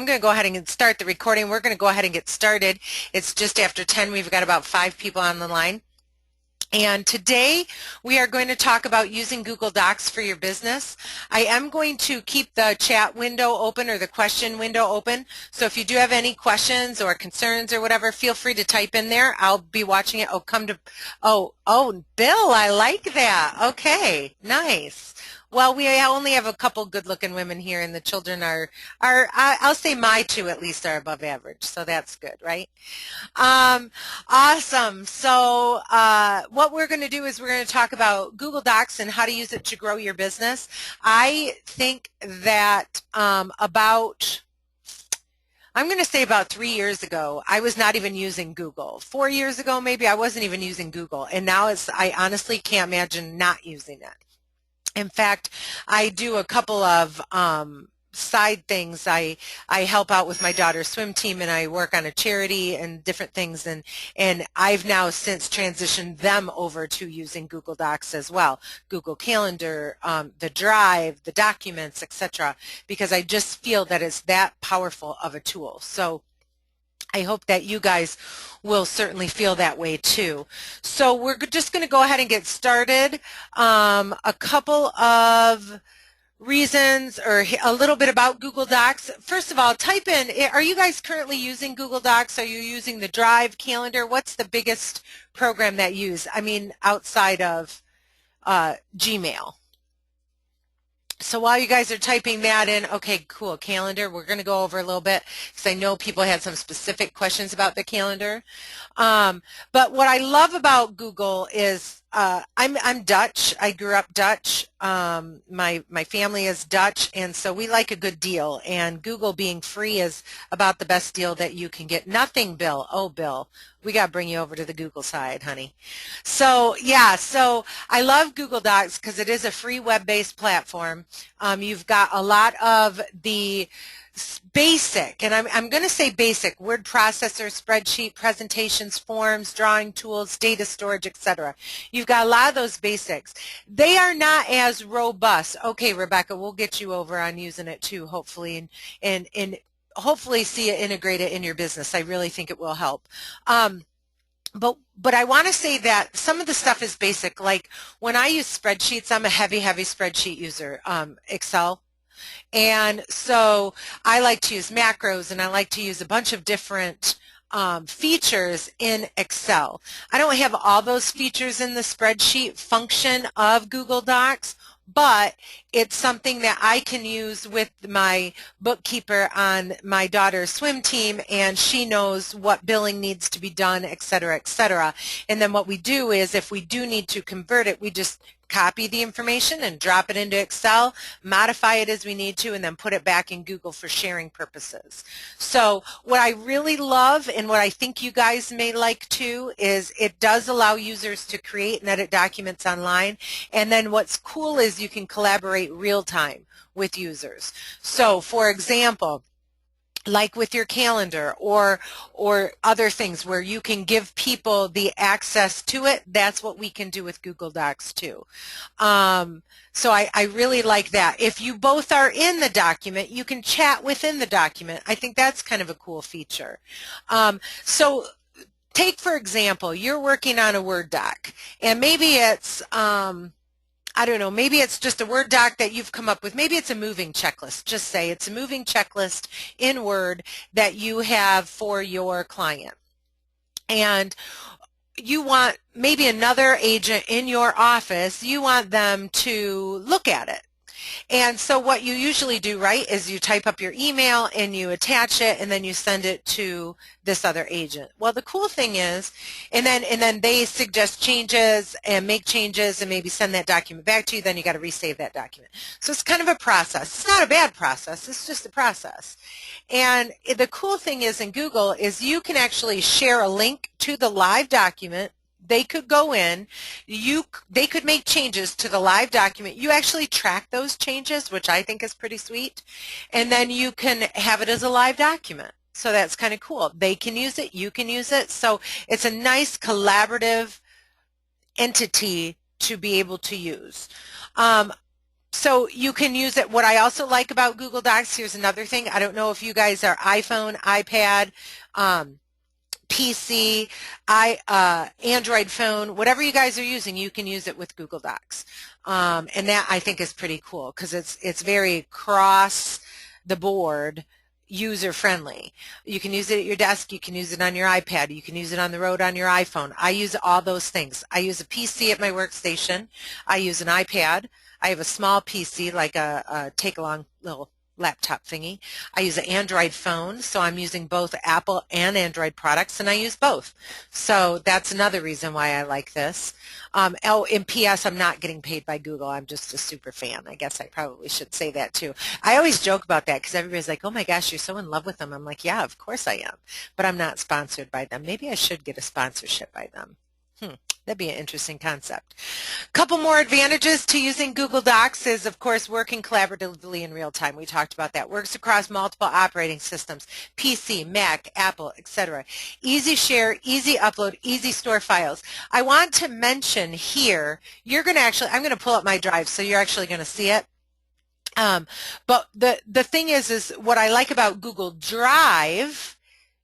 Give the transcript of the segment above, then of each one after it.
going to go ahead and start the recording. We're going to go ahead and get started. It's just after 10. We've got about 5 people on the line. And today we are going to talk about using Google Docs for your business. I am going to keep the chat window open or the question window open. So if you do have any questions or concerns or whatever, feel free to type in there. I'll be watching it. Oh, Bill, I like that. Okay, nice. Well, we only have a couple good-looking women here, and the children are I'll say my 2 at least are above average, so that's good, right? Awesome. So what we're going to do is we're going to talk about Google Docs and how to use it to grow your business. I think that I'm going to say about 3 years ago, I was not even using Google. 4 years ago, maybe, I wasn't even using Google, and now I honestly can't imagine not using it. In fact, I do a couple of side things. I help out with my daughter's swim team, and I work on a charity and different things, and I've now since transitioned them over to using Google Docs as well, Google Calendar, the Drive, the documents, etc., because I just feel that it's that powerful of a tool. So I hope that you guys will certainly feel that way too. So we're just going to go ahead and get started. A couple of reasons or a little bit about Google Docs. First of all, type in, are you guys currently using Google Docs? Are you using the Drive, Calendar? What's the biggest program that you use? I mean, outside of Gmail. So while you guys are typing that in, okay, cool, calendar, we're going to go over a little bit because I know people had some specific questions about the calendar. But what I love about Google is I'm Dutch. I grew up Dutch. My family is Dutch, and so we like a good deal. And Google being free is about the best deal that you can get. Nothing, Bill. Oh, Bill, we got to bring you over to the Google side, honey. So yeah, so I love Google Docs because it is a free web-based platform. You've got a lot of the basic, and I'm going to say basic, word processor, spreadsheet, presentations, forms, drawing tools, data storage, etc. You've got a lot of those basics. They are not as robust. Okay, Rebecca, we'll get you over on using it too, hopefully, and hopefully see it integrated in your business. I really think it will help. But I want to say that some of the stuff is basic. Like when I use spreadsheets, I'm a heavy spreadsheet user, Excel. And so I like to use macros, and I like to use a bunch of different features in Excel. I don't have all those features in the spreadsheet function of Google Docs, but it's something that I can use with my bookkeeper on my daughter's swim team, and she knows what billing needs to be done, et cetera, et cetera. And then what we do is if we do need to convert it, we just copy the information and drop it into Excel, modify it as we need to, and then put it back in Google for sharing purposes. So what I really love, and what I think you guys may like too, is it does allow users to create and edit documents online. And then what's cool is you can collaborate real time with users. So for example, like with your calendar or other things where you can give people the access to it, that's what we can do with Google Docs too. So I really like that. If you both are in the document, you can chat within the document. I think that's kind of a cool feature. So take, for example, you're working on a Word doc, and maybe it's I don't know, maybe it's just a Word doc that you've come up with. Maybe it's a moving checklist. Just say it's a moving checklist in Word that you have for your client. And you want maybe another agent in your office, you want them to look at it. And so what you usually do, right, is you type up your email and you attach it, and then you send it to this other agent. Well, the cool thing is, and then they suggest changes and make changes and maybe send that document back to you. Then you got to resave that document. So it's kind of a process. It's not a bad process. It's just a process. And the cool thing is in Google is you can actually share a link to the live document. They could go in, they could make changes to the live document. You actually track those changes, which I think is pretty sweet, and then you can have it as a live document. So that's kind of cool. They can use it, you can use it. So it's a nice collaborative entity to be able to use. So you can use it. What I also like about Google Docs, here's another thing. I don't know if you guys are iPhone, iPad, PC, Android phone, whatever you guys are using, you can use it with Google Docs. And that I think is pretty cool because it's very cross the board user friendly. You can use it at your desk, you can use it on your iPad, you can use it on the road on your iPhone. I use all those things. I use a PC at my workstation. I use an iPad. I have a small PC, like a take-along little laptop thingy. I use an Android phone, so I'm using both Apple and Android products, and I use both. So that's another reason why I like this. Oh, in PS, I'm not getting paid by Google. I'm just a super fan. I guess I probably should say that too. I always joke about that because everybody's like, oh my gosh, you're so in love with them. I'm like, yeah, of course I am. But I'm not sponsored by them. Maybe I should get a sponsorship by them. That'd be an interesting concept. Couple more advantages to using Google Docs is, of course, working collaboratively in real time. We talked about that. Works across multiple operating systems, PC, Mac, Apple, etc. Easy share, easy upload, easy store files. I want to mention here, you're going to actually, I'm going to pull up my drive so you're actually going to see it. But the thing is what I like about Google Drive,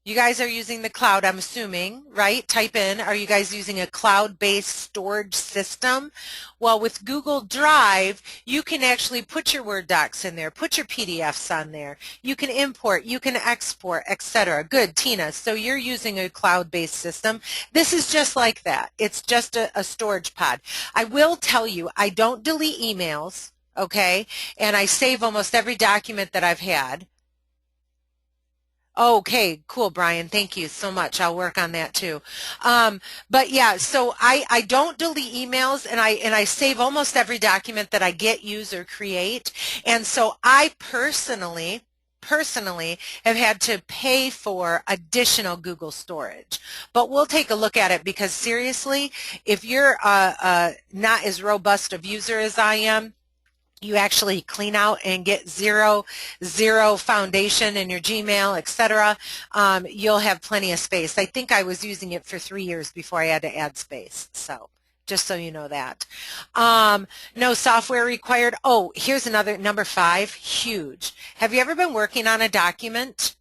you guys are using the cloud, I'm assuming, right? Type in, are you guys using a cloud-based storage system? Well, with Google Drive, you can actually put your Word docs in there, put your PDFs on there. You can import, you can export, etc. Good, Tina. So you're using a cloud-based system. This is just like that. It's just a storage pod. I will tell you, I don't delete emails, okay? And I save almost every document that I've had. Okay, cool, Brian. Thank you so much. I'll work on that too. But yeah, so I don't delete emails, and I save almost every document that I get, use, or create. And so I personally have had to pay for additional Google storage. But we'll take a look at it because seriously, if you're not as robust of user as I am, you actually clean out and get zero foundation in your Gmail, etc. You'll have plenty of space. I think I was using it for 3 years before I had to add space. So just so you know that. No software required. Oh, here's another, number 5, huge. Have you ever been working on a document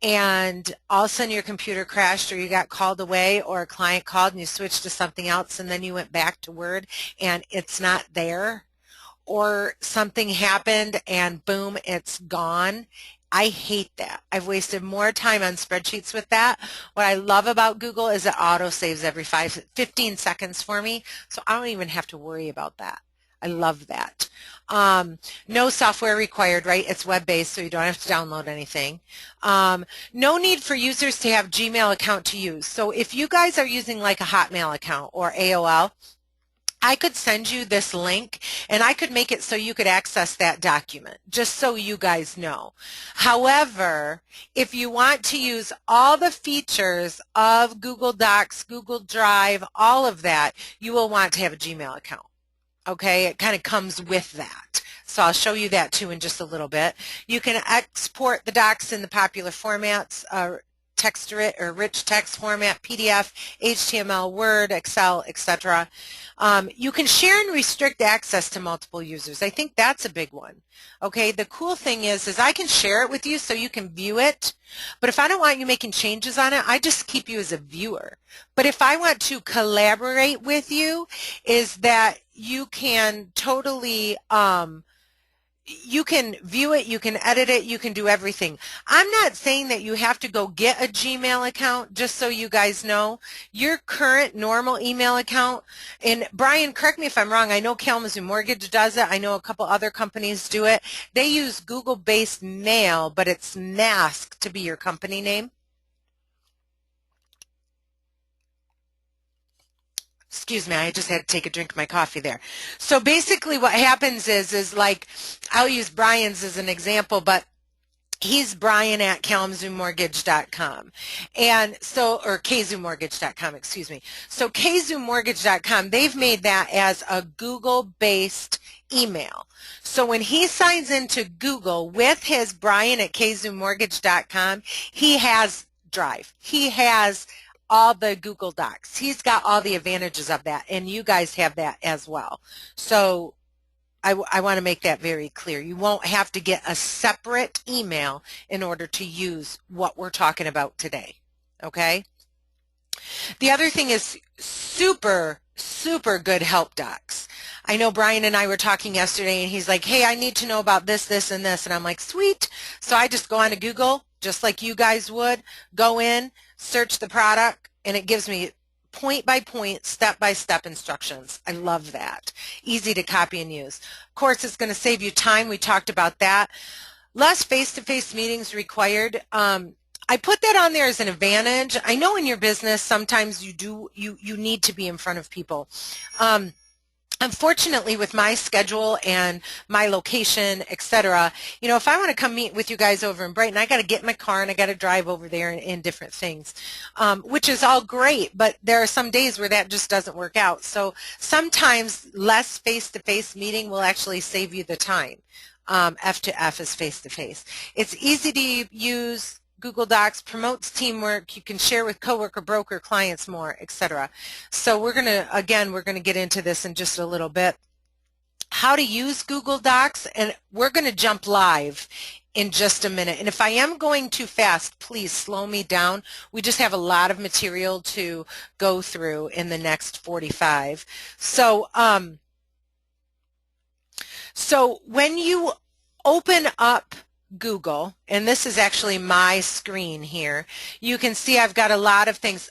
and all of a sudden your computer crashed, or you got called away, or a client called and you switched to something else, and then you went back to Word and it's not there? Or something happened and boom, it's gone. I hate that. I've wasted more time on spreadsheets with that. What I love about Google is it auto saves every 15 seconds for me, so I don't even have to worry about that. I love that. No software required, right? It's web-based, so you don't have to download anything. No need for users to have Gmail account to use. So if you guys are using like a Hotmail account or AOL, I could send you this link and I could make it so you could access that document, just so you guys know. However, if you want to use all the features of Google Docs, Google Drive, all of that, you will want to have a Gmail account. Okay, it kind of comes with that. So I'll show you that too in just a little bit. You can export the docs in the popular formats, text or rich text format, PDF, HTML, Word, Excel, etc. You can share and restrict access to multiple users. I think that's a big one. Okay, the cool thing is I can share it with you so you can view it, but if I don't want you making changes on it, I just keep you as a viewer. But if I want to collaborate with you, is that you can totally you can view it, you can edit it, you can do everything. I'm not saying that you have to go get a Gmail account, just so you guys know. Your current normal email account, and Brian, correct me if I'm wrong, I know Kalamazoo Mortgage does it, I know a couple other companies do it. They use Google-based mail, but it's masked to be your company name. Excuse me, I just had to take a drink of my coffee there. So basically what happens is like, I'll use Brian's as an example, but he's Brian at KalamazooMortgage.com. And so, or KZooMortgage.com, excuse me. So KZooMortgage.com, they've made that as a Google-based email. So when he signs into Google with his Brian at KZooMortgage.com, he has Drive. He has all the Google Docs. He's got all the advantages of that, and you guys have that as well. So I want to make that very clear. You won't have to get a separate email in order to use what we're talking about today. Okay? The other thing is super, super good help docs. I know Brian and I were talking yesterday and he's like, hey, I need to know about this, this, and this. And I'm like, sweet. So I just go on to Google, just like you guys would, go in, search the product, and it gives me point by point, step by step instructions. I love that. Easy to copy and use. Of course, it's going to save you time. We talked about that. Less face-to-face meetings required. I put that on there as an advantage. I know in your business sometimes you need to be in front of people. Unfortunately, with my schedule and my location, etc., if I want to come meet with you guys over in Brighton, I got to get in my car and I got to drive over there and different things, which is all great, but there are some days where that just doesn't work out. So sometimes less face-to-face meeting will actually save you the time. F to F is face-to-face. It's easy to use. Google Docs promotes teamwork. You can share with coworker, broker, clients more, etc. So we're going to get into this in just a little bit. How to use Google Docs, and we're going to jump live in just a minute. And if I am going too fast, please slow me down. We just have a lot of material to go through in the next 45. So when you open up Google, and this is actually my screen here, you can see I've got a lot of things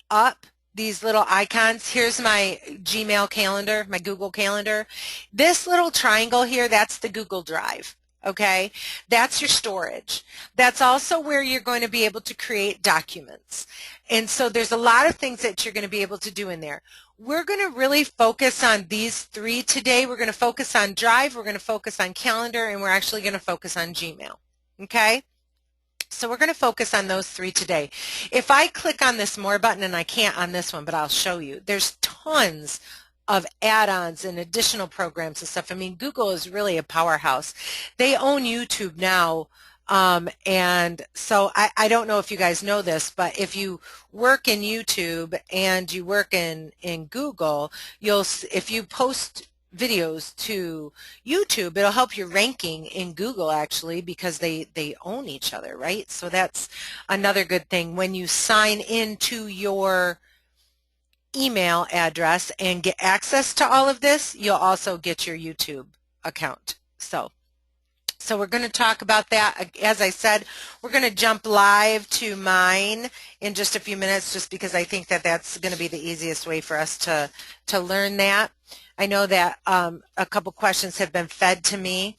up, these little icons. Here's my Gmail calendar, my Google Calendar. This little triangle here, that's the Google Drive. Okay, that's your storage. That's also where you're going to be able to create documents. And so there's a lot of things that you're going to be able to do in there. We're going to really focus on these three today. We're going to focus on Drive, we're going to focus on Calendar, and we're actually going to focus on Gmail. Okay? So we're going to focus on those three today. If I click on this More button, and I can't on this one, but I'll show you, there's tons of add-ons and additional programs and stuff. I mean, Google is really a powerhouse. They own YouTube now. And so I don't know if you guys know this, but if you work in YouTube and you work in Google, if you post videos to YouTube, it'll help your ranking in Google actually, because they own each other, right? So that's another good thing. When you sign into your email address and get access to all of this, you'll also get your YouTube account. So we're going to talk about that. As I said, we're going to jump live to mine in just a few minutes, just because I think that that's going to be the easiest way for us to learn that. I know that a couple questions have been fed to me.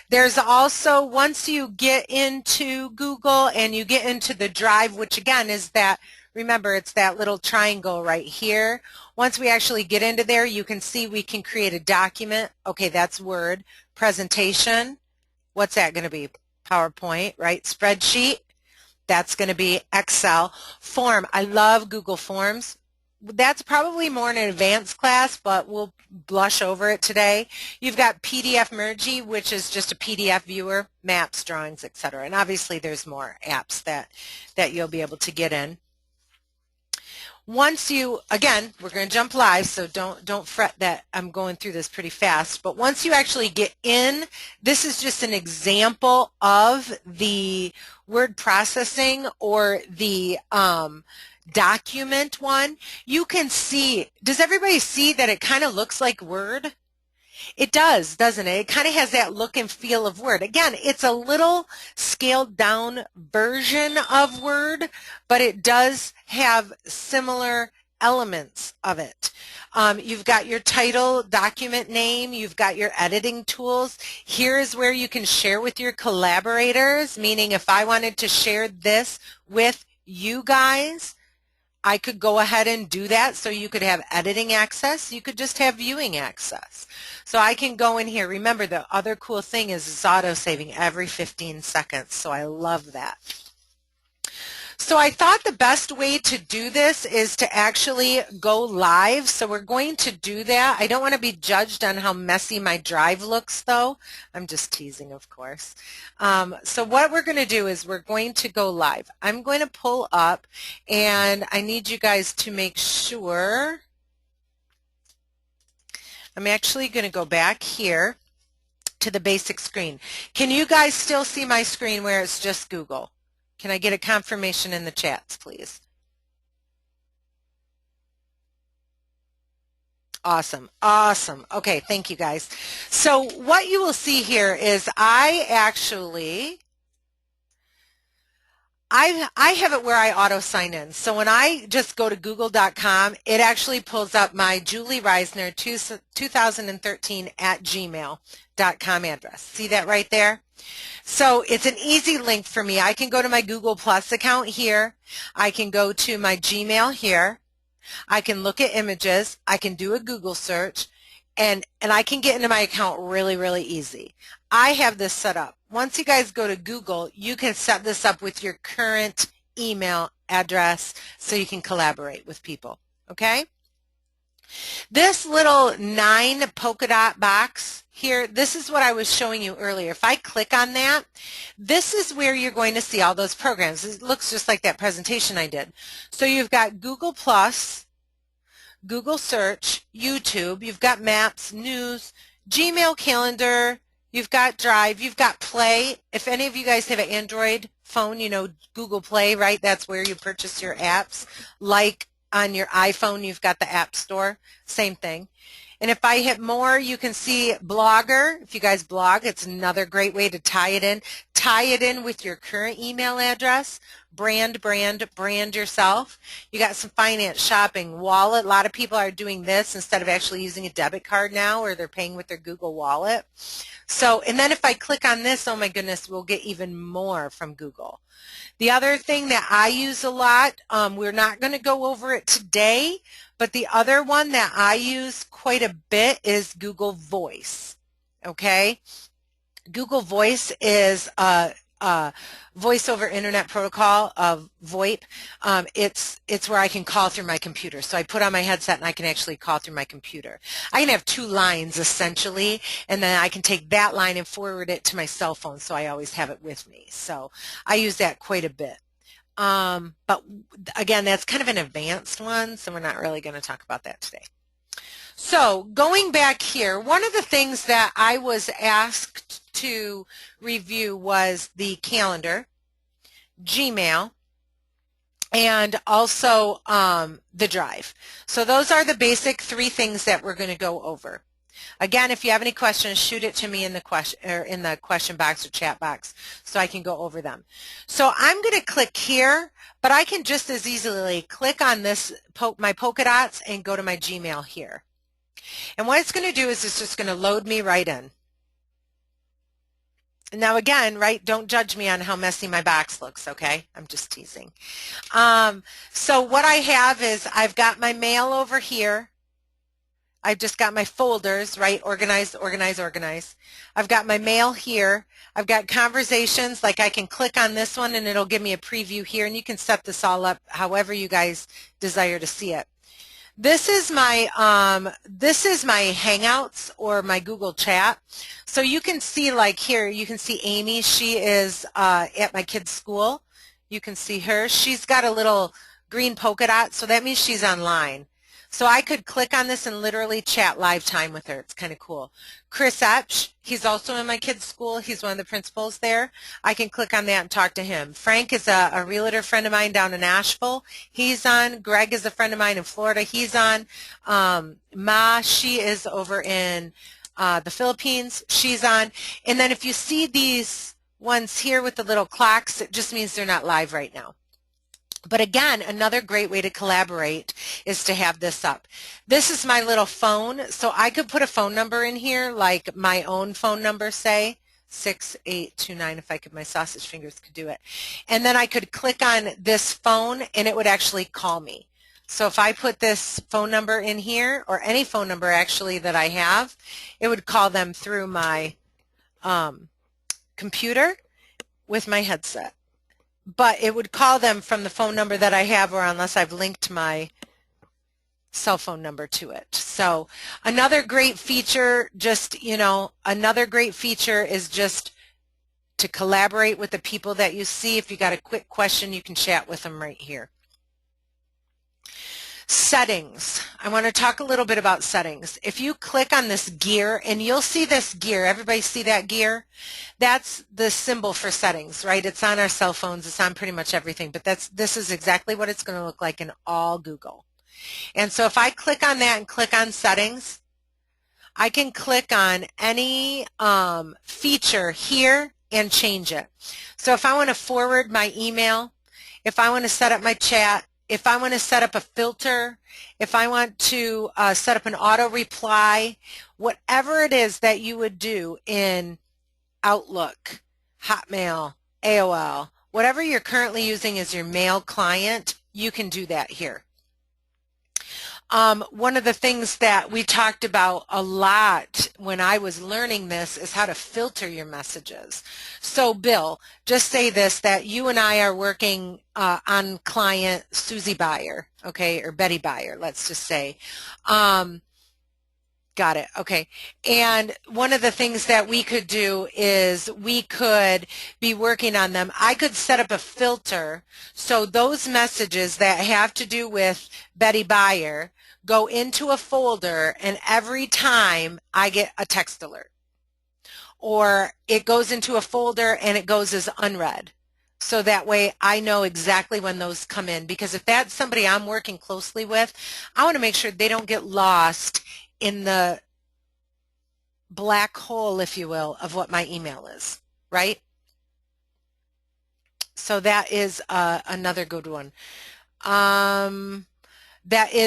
There's also, once you get into Google and you get into the Drive, which again is that, remember, it's that little triangle right here. Once we actually get into there, you can see we can create a document. Okay, that's Word. Presentation. What's that going to be? PowerPoint, right? Spreadsheet. That's going to be Excel. Form. I love Google Forms. That's probably more an advanced class, but we'll blush over it today. You've got PDF Mergy, which is just a PDF viewer, maps, drawings, etc. And obviously there's more apps that you'll be able to get in. Once you, again, we're going to jump live, so don't fret that I'm going through this pretty fast, but once you actually get in, this is just an example of the word processing or the document one. You can see, does everybody see that it kind of looks like Word? It does, doesn't it? It kind of has that look and feel of Word. Again, it's a little scaled down version of Word, but it does have similar elements of it. You've got your title, document name, you've got your editing tools. Here is where you can share with your collaborators, meaning if I wanted to share this with you guys, I could go ahead and do that, so you could have editing access, you could just have viewing access. So I can go in here. Remember, the other cool thing is it's auto-saving every 15 seconds, so I love that. So I thought the best way to do this is to actually go live, so we're going to do that. I don't want to be judged on how messy my Drive looks, though. I'm just teasing, of course. So what we're going to do is we're going to go live. I'm going to pull up, and I need you guys to make sure I'm actually going to go back here to the basic screen. Can you guys still see my screen where it's just Google? Can I get a confirmation in the chats, please? Awesome. Awesome. Okay, thank you guys. So what you will see here is I have it where I auto sign in. So when I just go to google.com, it actually pulls up my Julie Reisner 2013 at gmail.com address. See that right there? So it's an easy link for me. I can go to my Google Plus account here. I can go to my Gmail here. I can look at images, I can do a Google search, and I can get into my account really, really easy. I have this set up. Once you guys go to Google, you can set this up with your current email address so you can collaborate with people, okay? This little 9 polka dot box here, this is what I was showing you earlier. If I click on that, this is where you're going to see all those programs. It looks just like that presentation I did. So you've got Google Plus, Google Search, YouTube, you've got Maps, News, Gmail Calendar, you've got Drive, you've got Play. If any of you guys have an Android phone, you know Google Play, right? That's where you purchase your apps. Like on your iPhone, you've got the App Store, same thing. And if I hit more, you can see Blogger. If you guys blog, it's another great way to tie it in. Tie it in with your current email address. Brand yourself. You got some finance, shopping, wallet. A lot of people are doing this instead of actually using a debit card now, or they're paying with their Google Wallet. So, and then if I click on this, oh my goodness, we'll get even more from Google. The other thing that I use a lot, we're not going to go over it today, but the other one that I use quite a bit is Google Voice, okay? Google Voice is a voice over internet protocol of VoIP. It's where I can call through my computer. So I put on my headset and I can actually call through my computer. I can have 2 lines essentially, and then I can take that line and forward it to my cell phone, so I always have it with me. So I use that quite a bit. But again, that's kind of an advanced one, so we're not really going to talk about that today. So going back here, one of the things that I was asked to review was the calendar, Gmail, and also the Drive. So those are the basic 3 things that we're going to go over. Again, if you have any questions, shoot it to me in the question box or chat box so I can go over them. So I'm going to click here, but I can just as easily click on this, my polka dots, and go to my Gmail here. And what it's going to do is it's just going to load me right in. Now again, right, don't judge me on how messy my box looks, okay? I'm just teasing. So what I have is I've got my mail over here. I've just got my folders, right, organize, organize, organize. I've got my mail here. I've got conversations, like I can click on this one and it'll give me a preview here, and you can set this all up however you guys desire to see it. This is my Hangouts or my Google Chat. So you can see, like here, you can see Amy. She is at my kid's school. You can see her. She's got a little green polka dot, so that means she's online. So I could click on this and literally chat live time with her. It's kind of cool. Chris Epsch, he's also in my kid's school. He's one of the principals there. I can click on that and talk to him. Frank is a realtor friend of mine down in Nashville. He's on. Greg is a friend of mine in Florida. He's on. Ma, she is over in the Philippines. She's on. And then if you see these ones here with the little clocks, it just means they're not live right now. But again, another great way to collaborate is to have this up. This is my little phone, so I could put a phone number in here, like my own phone number, say, 6829, if I could, my sausage fingers could do it. And then I could click on this phone and it would actually call me. So if I put this phone number in here, or any phone number actually that I have, it would call them through my computer with my headset. But it would call them from the phone number that I have, or unless I've linked my cell phone number to it. So another great feature, another great feature is just to collaborate with the people that you see. If you got a quick question, you can chat with them right here. Settings. I want to talk a little bit about settings. If you click on this gear, and you'll see this gear, everybody see that gear? That's the symbol for settings, right? It's on our cell phones, it's on pretty much everything, but this is exactly what it's going to look like in all Google. And so if I click on that and click on settings, I can click on any feature here and change it. So if I want to forward my email, if I want to set up my chat, if I want to set up a filter, if I want to set up an auto reply, whatever it is that you would do in Outlook, Hotmail, AOL, whatever you're currently using as your mail client, you can do that here. One of the things that we talked about a lot when I was learning this is how to filter your messages. So Bill, just say this, that you and I are working on client Susie Buyer, okay, or Betty Buyer, let's just say. Got it. Okay. And one of the things that we could do is we could be working on them. I could set up a filter so those messages that have to do with Betty Buyer go into a folder, and every time I get a text alert, or it goes into a folder and it goes as unread. So that way I know exactly when those come in, because if that's somebody I'm working closely with, I want to make sure they don't get lost in the black hole, if you will, of what my email is, right? So that is another good one.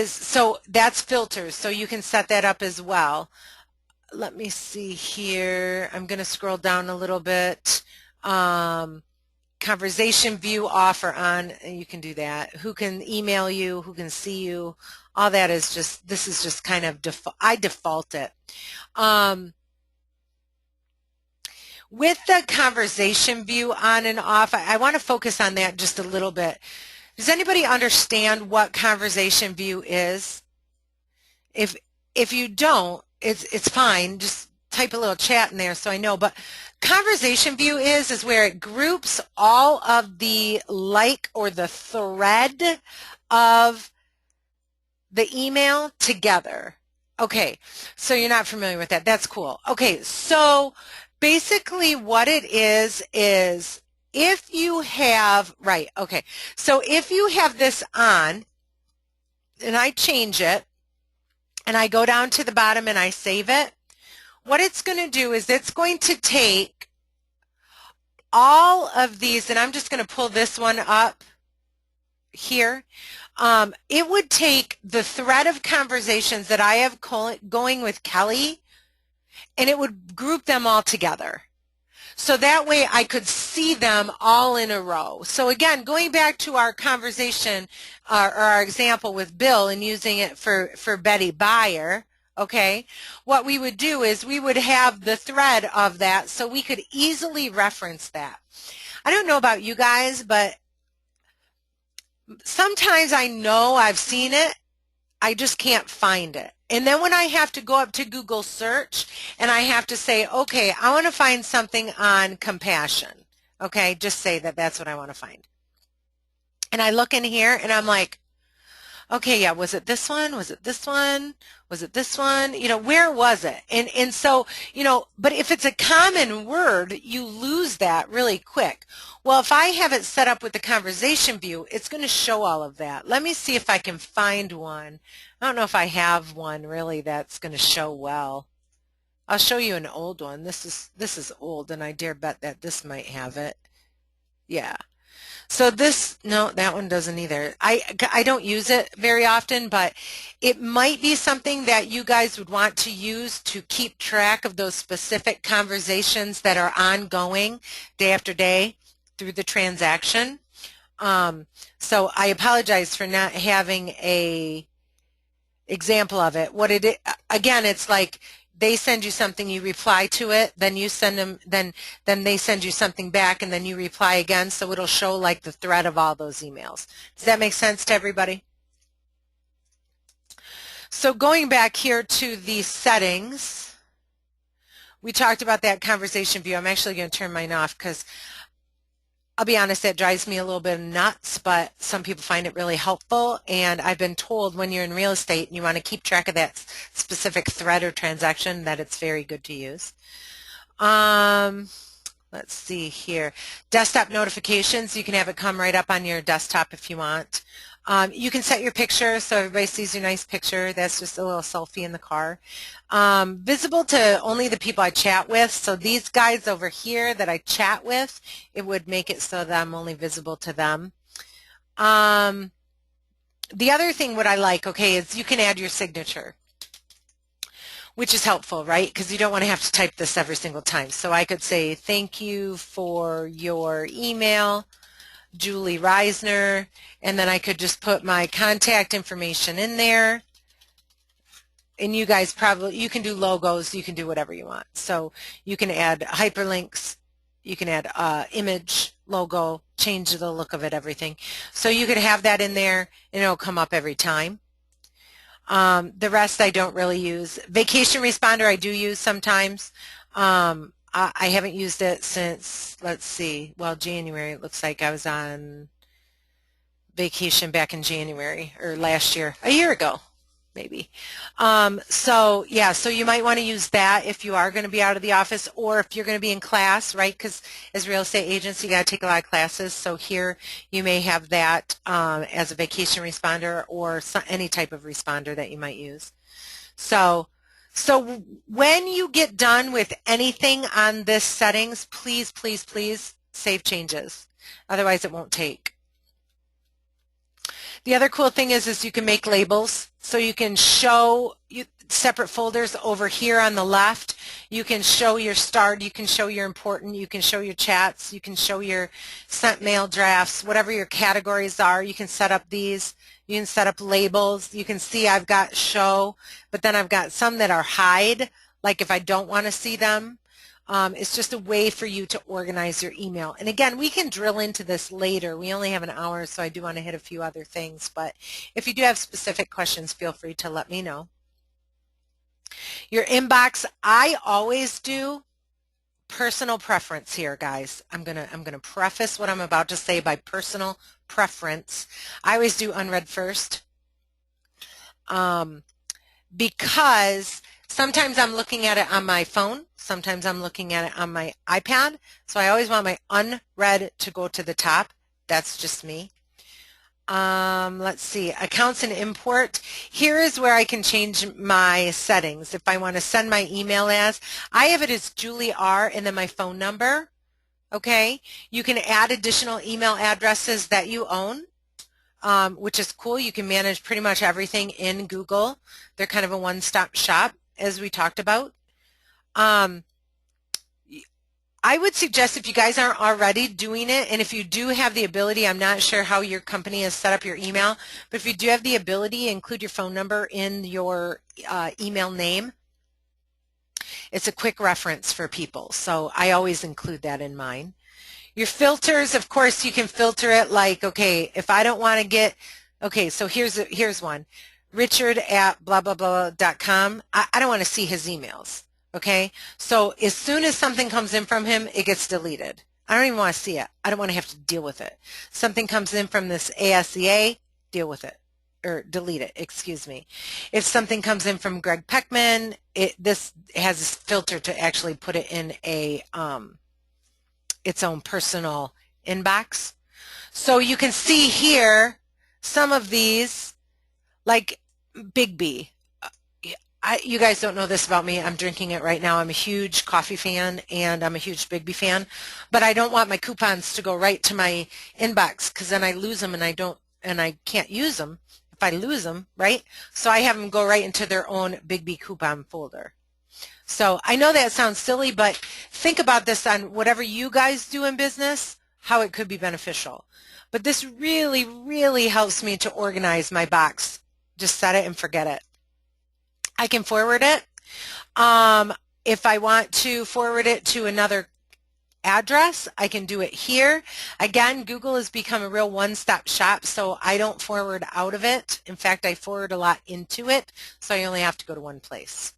So that's filters, so you can set that up as well. Let me see here. I'm going to scroll down a little bit. Conversation view off or on, you can do that. Who can email you, who can see you, all that is just, this is just kind of, I default it. With the conversation view on and off, I want to focus on that just a little bit. Does anybody understand what conversation view is? If you don't, it's fine. Just type a little chat in there so I know. But conversation view is where it groups all of the or the thread of the email together. Okay, so you're not familiar with that. That's cool. Okay, so basically what it is if you have, right, okay, so if you have this on and I change it and I go down to the bottom and I save it, what it's going to do is it's going to take all of these, and I'm just going to pull this one up here. It would take the thread of conversations that I have going with Kelly, and it would group them all together. So that way I could see them all in a row. So again, going back to our conversation or our example with Bill and using it for Betty Buyer, okay, what we would do is we would have the thread of that so we could easily reference that. I don't know about you guys, but sometimes I know I've seen it, I just can't find it. And then when I have to go up to Google search and I have to say, okay, I want to find something on compassion. Okay, just say that that's what I want to find. And I look in here and I'm like, okay, yeah, was it this one? Was it this one? Was it this one? You know, where was it? And so, you know, but if it's a common word, you lose that really quick. Well, if I have it set up with the conversation view, it's going to show all of that. Let me see if I can find one. I don't know if I have one really that's going to show well. I'll show you an old one. This is old, and I dare bet that this might have it. Yeah. So this, no, that one doesn't either. I don't use it very often, but it might be something that you guys would want to use to keep track of those specific conversations that are ongoing day after day through the transaction. So I apologize for not having a example of it. Again, it's like they send you something, you reply to it, then you send them, then they send you something back, and then you reply again, so it'll show like the thread of all those emails. Does that make sense to everybody? So going back here to the settings, we talked about that conversation view. I'm actually going to turn mine off because I'll be honest, that drives me a little bit nuts, but some people find it really helpful. And I've been told when you're in real estate and you want to keep track of that specific thread or transaction that it's very good to use. Let's see here. Desktop notifications, you can have it come right up on your desktop if you want. You can set your picture so everybody sees your nice picture. That's just a little selfie in the car. Visible to only the people I chat with. So these guys over here that I chat with, it would make it so that I'm only visible to them. The other thing what I like, okay, is you can add your signature, which is helpful, right? Because you don't want to have to type this every single time. So I could say, thank you for your email, Julie Reisner, and then I could just put my contact information in there. And you guys you can do logos, you can do whatever you want. So you can add hyperlinks, you can add image, logo, change the look of it, everything. So you could have that in there and it'll come up every time. The rest I don't really use. Vacation responder I do use sometimes. I haven't used it since, let's see, well, January. It looks like I was on vacation back in January or last year, a year ago, maybe. So yeah, so you might want to use that if you are going to be out of the office or if you're going to be in class, right? Because as real estate agents, you got to take a lot of classes. So here you may have that as a vacation responder or any type of responder that you might use. So when you get done with anything on this settings, please, please, please save changes. Otherwise, it won't take. The other cool thing is you can make labels. So you can show separate folders over here on the left. You can show your starred, you can show your important, you can show your chats, you can show your sent mail drafts, whatever your categories are. You can set up these. You can set up labels. You can see I've got show, but then I've got some that are hide, like if I don't want to see them. It's just a way for you to organize your email. And again, we can drill into this later. We only have an hour, so I do want to hit a few other things. But if you do have specific questions, feel free to let me know. Your inbox, I always do personal preference here, guys. I'm gonna preface what I'm about to say by personal preference. I always do unread first because sometimes I'm looking at it on my phone. Sometimes I'm looking at it on my iPad. So I always want my unread to go to the top. That's just me. Let's see, accounts and import. Here is where I can change my settings. If I want to send my email as, I have it as Julie R and then my phone number. Okay. You can add additional email addresses that you own. Which is cool. You can manage pretty much everything in Google. They're kind of a one-stop shop, as we talked about. I would suggest if you guys aren't already doing it, and if you do have the ability, I'm not sure how your company has set up your email, but if you do have the ability, include your phone number in your email name. It's a quick reference for people, so I always include that in mine. Your filters, of course, you can filter it like, okay, if I don't want to get, okay, so here's one. Richard at blah, blah, blah.com. I don't want to see his emails, okay? So as soon as something comes in from him, it gets deleted. I don't even want to see it. I don't want to have to deal with it. Something comes in from this ASEA, deal with it, or delete it, excuse me. If something comes in from Greg Peckman, this has this filter to actually put it in a its own personal inbox. So you can see here some of these, like Big B. You guys don't know this about me. I'm drinking it right now. I'm a huge coffee fan and I'm a huge Big B fan, but I don't want my coupons to go right to my inbox because then I lose them and I can't use them if I lose them, right? So I have them go right into their own Big B coupon folder. So I know that sounds silly, but think about this on whatever you guys do in business, how it could be beneficial. But this really, really helps me to organize my box. Just set it and forget it. I can forward it. If I want to forward it to another address, I can do it here. Again, Google has become a real one-stop shop, so I don't forward out of it. In fact, I forward a lot into it, so I only have to go to one place.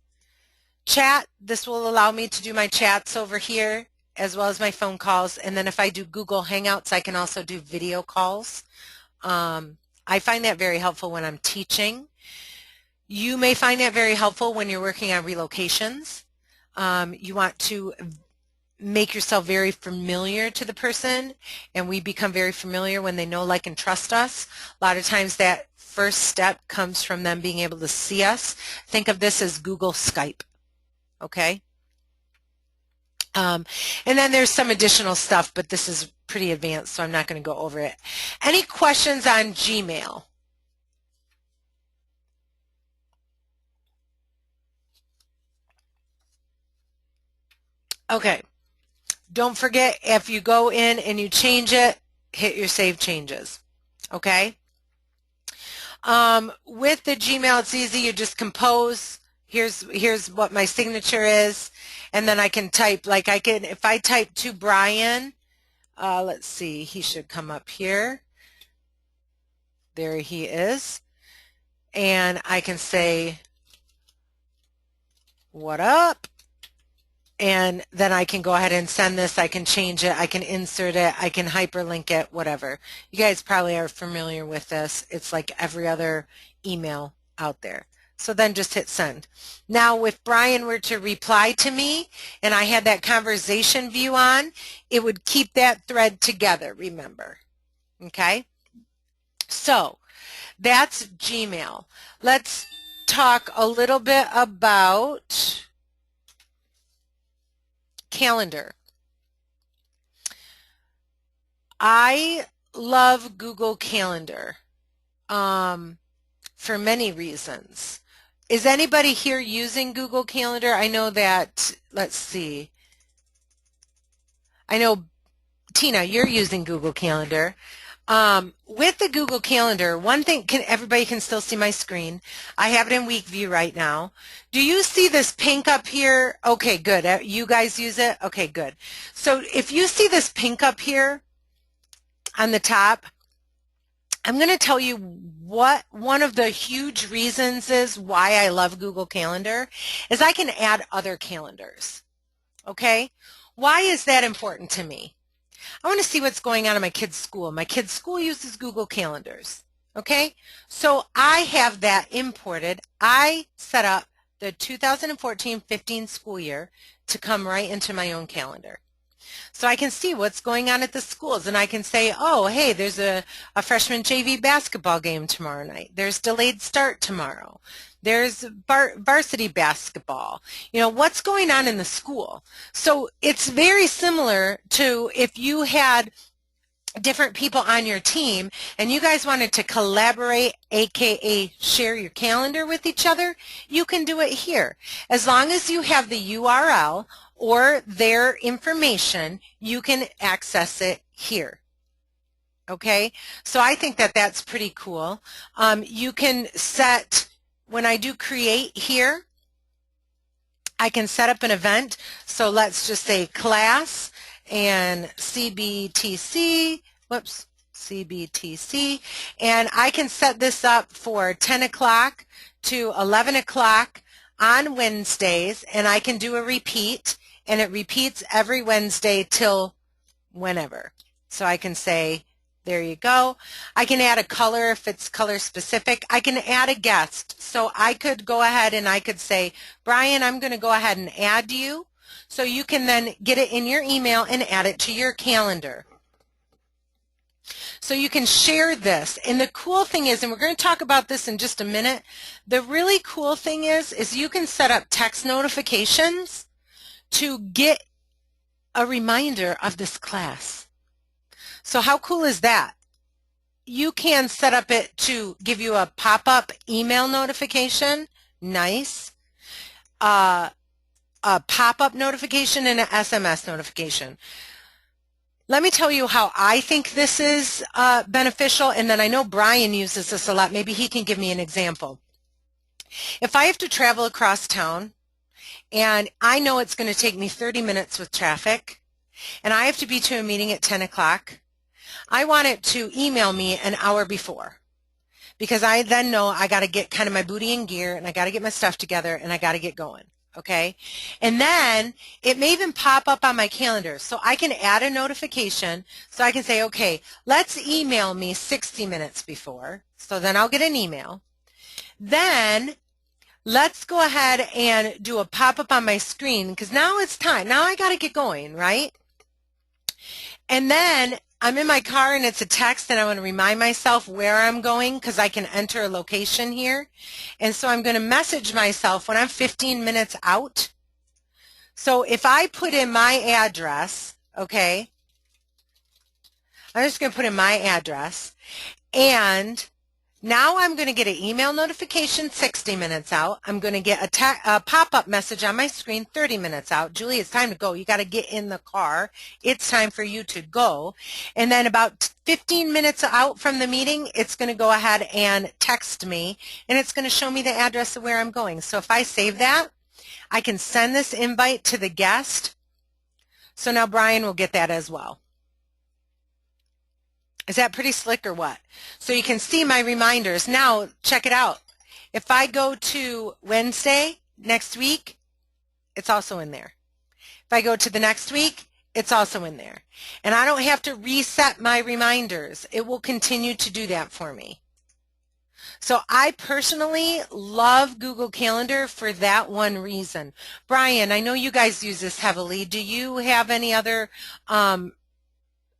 Chat, this will allow me to do my chats over here as well as my phone calls. And then if I do Google Hangouts, I can also do video calls. I find that very helpful when I'm teaching. You may find that very helpful when you're working on relocations. You want to make yourself very familiar to the person, and we become very familiar when they know, like, and trust us. A lot of times that first step comes from them being able to see us. Think of this as Google Skype, okay? And then there's some additional stuff, but this is pretty advanced, so I'm not going to go over it. Any questions on Gmail? Okay. Don't forget, if you go in and you change it, hit your Save Changes, okay? With the Gmail, it's easy. You just compose. Here's what my signature is, and then I can type, like if I type to Brian, let's see, he should come up here. There he is. And I can say, what up? And then I can go ahead and send this. I can change it. I can insert it. I can hyperlink it, whatever. You guys probably are familiar with this. It's like every other email out there. So then just hit send. Now, if Brian were to reply to me and I had that conversation view on, it would keep that thread together, remember. Okay? So that's Gmail. Let's talk a little bit about calendar. I love Google Calendar for many reasons. Is anybody here using Google Calendar? I know that, let's see. I know, Tina, you're using Google Calendar. With the Google Calendar, one thing, everybody can still see my screen. I have it in week view right now. Do you see this pink up here? Okay, good. You guys use it? Okay, good. So if you see this pink up here on the top, I'm going to tell you what one of the huge reasons is why I love Google Calendar is I can add other calendars. Okay? Why is that important to me? I want to see what's going on in my kid's school. My kid's school uses Google Calendars. Okay? So I have that imported. I set up the 2014-15 school year to come right into my own calendar. So I can see what's going on at the schools, and I can say, oh, hey, there's a freshman JV basketball game tomorrow night. There's delayed start tomorrow. There's varsity basketball. You know, what's going on in the school? So it's very similar to if you had different people on your team and you guys wanted to collaborate, aka share your calendar with each other, you can do it here. As long as you have the URL or their information, you can access it here. Okay, so I think that that's pretty cool. You can set, when I do create here, I can set up an event. So let's just say class and CBTC, whoops, CBTC, and I can set this up for 10 o'clock to 11 o'clock on Wednesdays, and I can do a repeat, and it repeats every Wednesday till whenever. So I can say, there you go. I can add a color if it's color specific. I can add a guest. So I could go ahead and I could say, Brian, I'm going to go ahead and add you. So you can then get it in your email and add it to your calendar. So you can share this. And the cool thing is, and we're going to talk about this in just a minute, the really cool thing is you can set up text notifications to get a reminder of this class. So how cool is that? You can set up it to give you a pop-up email notification. Nice. A pop-up notification and an SMS notification. Let me tell you how I think this is beneficial, and then I know Brian uses this a lot. Maybe he can give me an example. If I have to travel across town, and I know it's going to take me 30 minutes with traffic, and I have to be to a meeting at 10 o'clock, I want it to email me an hour before, because I then know I got to get kind of my booty in gear, and I got to get my stuff together, and I got to get going. okay? And then it may even pop up on my calendar. So I can add a notification. So I can say, okay, let's email me 60 minutes before. So then I'll get an email. Then let's go ahead and do a pop-up on my screen because now it's time. Now I got to get going, right? And then I'm in my car and it's a text and I want to remind myself where I'm going because I can enter a location here. And so I'm going to message myself when I'm 15 minutes out. So if I put in my address, okay, I'm just going to put in my address, and now I'm going to get an email notification 60 minutes out. I'm going to get a pop-up message on my screen 30 minutes out. Julie, it's time to go. You got to get in the car. It's time for you to go. And then about 15 minutes out from the meeting, it's going to go ahead and text me, and it's going to show me the address of where I'm going. So if I save that, I can send this invite to the guest. So now Brian will get that as well. Is that pretty slick or what? So you can see my reminders. Now, check it out. If I go to Wednesday next week, it's also in there. If I go to the next week, it's also in there. And I don't have to reset my reminders. It will continue to do that for me. So I personally love Google Calendar for that one reason. Brian, I know you guys use this heavily. Do you have any other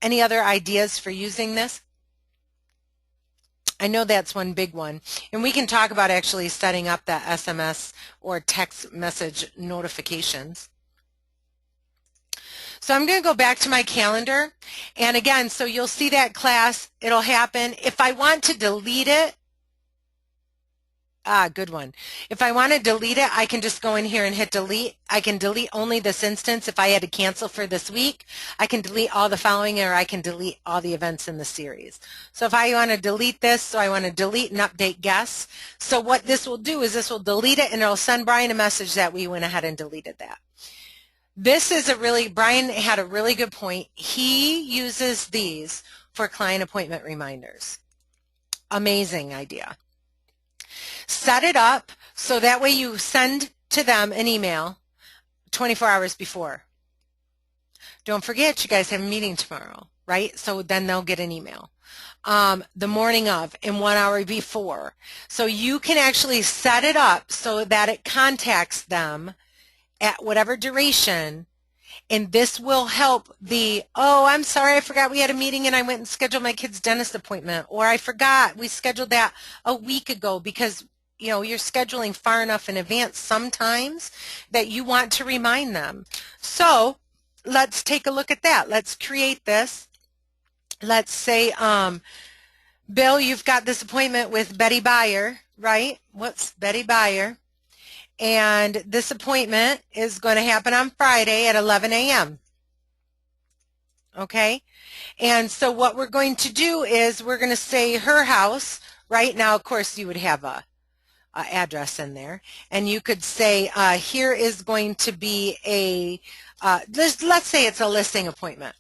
ideas for using this? I know that's one big one. And we can talk about actually setting up that SMS or text message notifications. So I'm going to go back to my calendar. And again, so you'll see that class. It'll happen. If I want to delete it, good one. If I want to delete it, I can just go in here and hit delete. I can delete only this instance. If I had to cancel for this week, I can delete all the following, or I can delete all the events in the series. So if I want to delete this, so I want to delete and update guests. So what this will do is this will delete it, and it'll send Brian a message that we went ahead and deleted that. This is Brian had a really good point. He uses these for client appointment reminders. Amazing idea. Set it up so that way you send to them an email 24 hours before. Don't forget, you guys have a meeting tomorrow, right? So then they'll get an email. The morning of and 1 hour before. So you can actually set it up so that it contacts them at whatever duration. And this will help oh, I'm sorry, I forgot we had a meeting and I went and scheduled my kid's dentist appointment. Or I forgot we scheduled that a week ago, because you know, you're scheduling far enough in advance sometimes that you want to remind them. So let's take a look at that. Let's create this. Let's say, Bill, you've got this appointment with Betty Byer, right? What's Betty Byer? And this appointment is going to happen on Friday at 11 a.m. Okay? And so what we're going to do is we're going to say her house. Right now, of course, you would have a address in there, and you could say here is going to be a let's say it's a listing appointment,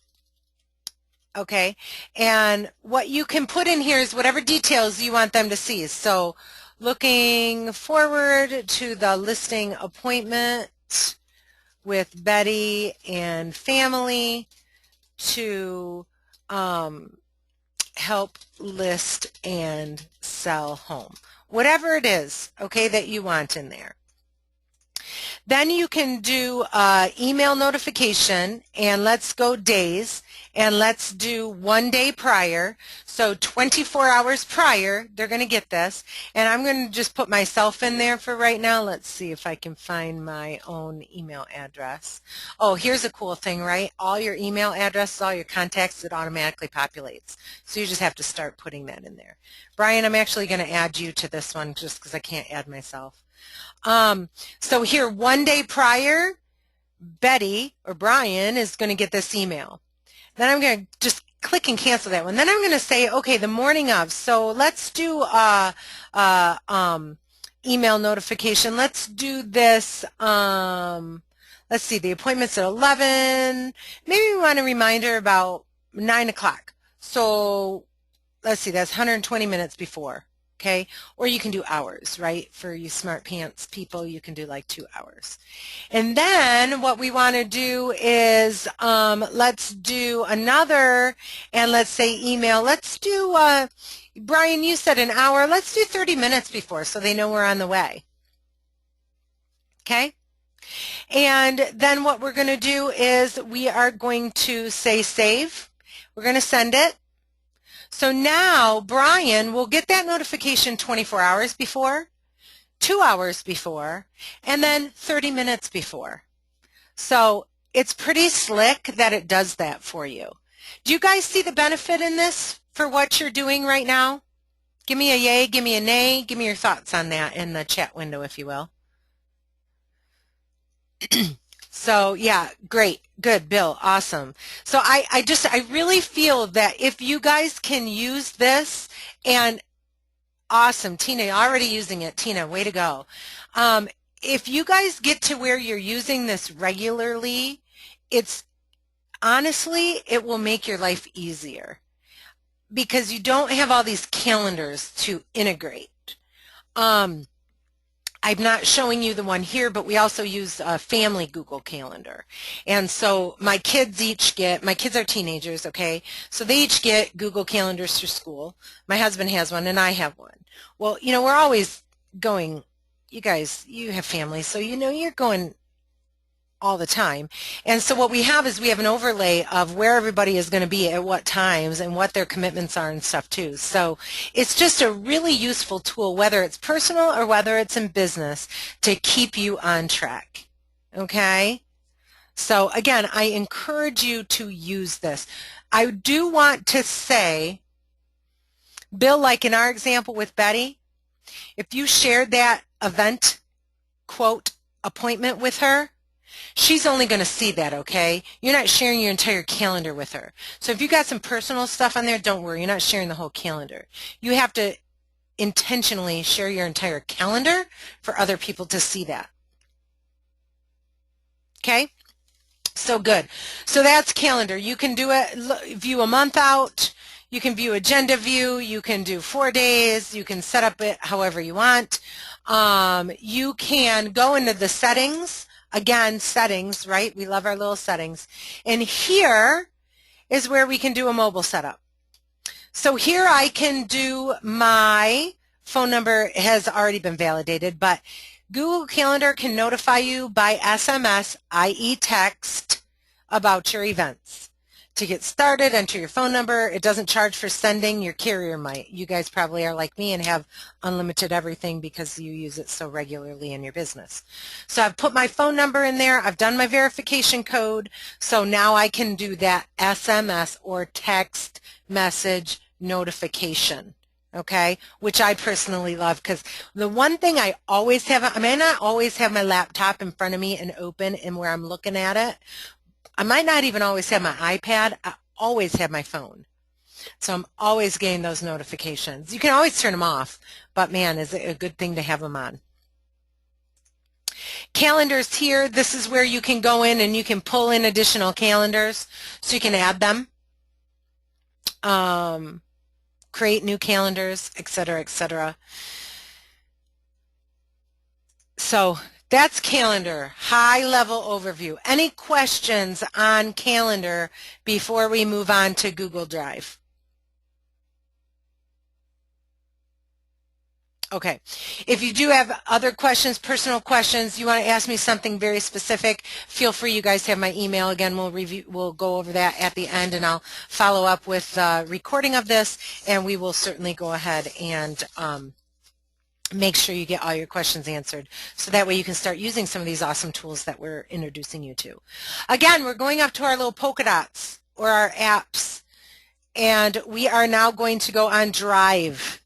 okay? And what you can put in here is whatever details you want them to see. So looking forward to the listing appointment with Betty and family to help list and sell home. Whatever it is, okay, that you want in there. Then you can do email notification, and let's go days, and let's do 1 day prior. So 24 hours prior, they're going to get this. And I'm going to just put myself in there for right now. Let's see if I can find my own email address. Oh, here's a cool thing, right? All your email addresses, all your contacts, it automatically populates. So you just have to start putting that in there. Brian, I'm actually going to add you to this one just because I can't add myself. So here, 1 day prior, Betty or Brian is going to get this email. Then I'm going to just click and cancel that one. Then I'm going to say, okay, the morning of. So let's do email notification. Let's do this. Let's see, the appointment's at 11. Maybe we want a reminder about 9 o'clock. So let's see, that's 120 minutes before. okay? Or you can do hours, right? For you smart pants people, you can do like 2 hours. And then what we want to do is let's do another, and let's say email. Let's do, Brian, you said an hour. Let's do 30 minutes before so they know we're on the way. Okay? And then what we're going to do is we are going to say save. We're going to send it. So now Brian will get that notification 24 hours before, 2 hours before, and then 30 minutes before. So it's pretty slick that it does that for you. Do you guys see the benefit in this for what you're doing right now? Give me a yay, give me a nay, give me your thoughts on that in the chat window, if you will. So yeah, great, good, Bill, awesome. So I really feel that if you guys can use this, and awesome, Tina, you're already using it. Tina, way to go. If you guys get to where you're using this regularly, it's honestly, it will make your life easier because you don't have all these calendars to integrate. I'm not showing you the one here, but we also use a family Google Calendar. And so my kids are teenagers, okay? So they each get Google Calendars for school. My husband has one and I have one. Well, you know, we're always going, you guys, you have families, so you know you're going all the time. And so what we have is we have an overlay of where everybody is going to be at what times and what their commitments are and stuff too. So it's just a really useful tool, whether it's personal or whether it's in business, to keep you on track. Okay? So again, I encourage you to use this. I do want to say, Bill, like in our example with Betty, if you shared that event, quote, appointment with her, she's only going to see that, okay? You're not sharing your entire calendar with her. So if you got some personal stuff on there, don't worry. You're not sharing the whole calendar. You have to intentionally share your entire calendar for other people to see that. Okay? So good. So that's calendar. You can do it, view a month out. You can view agenda view. You can do 4 days. You can set up it however you want. You can go into the settings. Again, settings, right? We love our little settings. And here is where we can do a mobile setup. So here I can do my phone number has already been validated, but Google Calendar can notify you by SMS, i.e. text, about your events. To get started, enter your phone number. It doesn't charge for sending. Your carrier might. You guys probably are like me and have unlimited everything because you use it so regularly in your business. So I've put my phone number in there. I've done my verification code. So now I can do that SMS or text message notification, okay, which I personally love because the one thing I always have, I may not always have my laptop in front of me and open and where I'm looking at it. I might not even always have my iPad. I always have my phone. So I'm always getting those notifications. You can always turn them off, but man, is it a good thing to have them on. Calendars here, this is where you can go in and you can pull in additional calendars so you can add them, create new calendars, etc., etc. So that's calendar, high-level overview. Any questions on calendar before we move on to Google Drive? Okay. If you do have other questions, personal questions, you want to ask me something very specific, feel free. You guys have my email. Again, we'll go over that at the end, and I'll follow up with a recording of this, and we will certainly go ahead and make sure you get all your questions answered so that way you can start using some of these awesome tools that we're introducing you to. Again, we're going up to our little polka dots or our apps, and we are now going to go on Drive.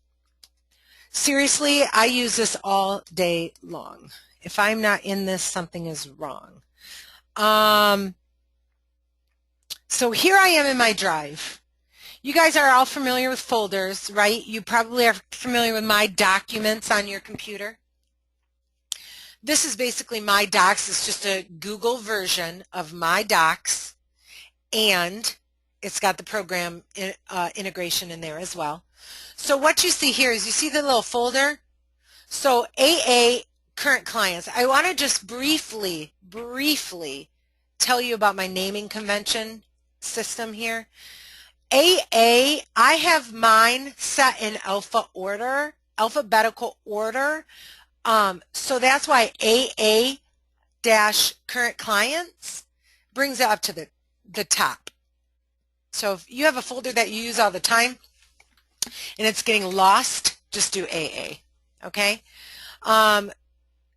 Seriously, I use this all day long. If I'm not in this, something is wrong. So here I am in my Drive. You guys are all familiar with folders, right? You probably are familiar with My Documents on your computer. This is basically My Docs. It's just a Google version of My Docs, and it's got the program integration in there as well. So what you see here is you see the little folder. So AA current clients. I want to just briefly tell you about my naming convention system here. AA, I have mine set in alphabetical order. So that's why AA dash current clients brings it up to the top. So if you have a folder that you use all the time and it's getting lost, just do AA, okay?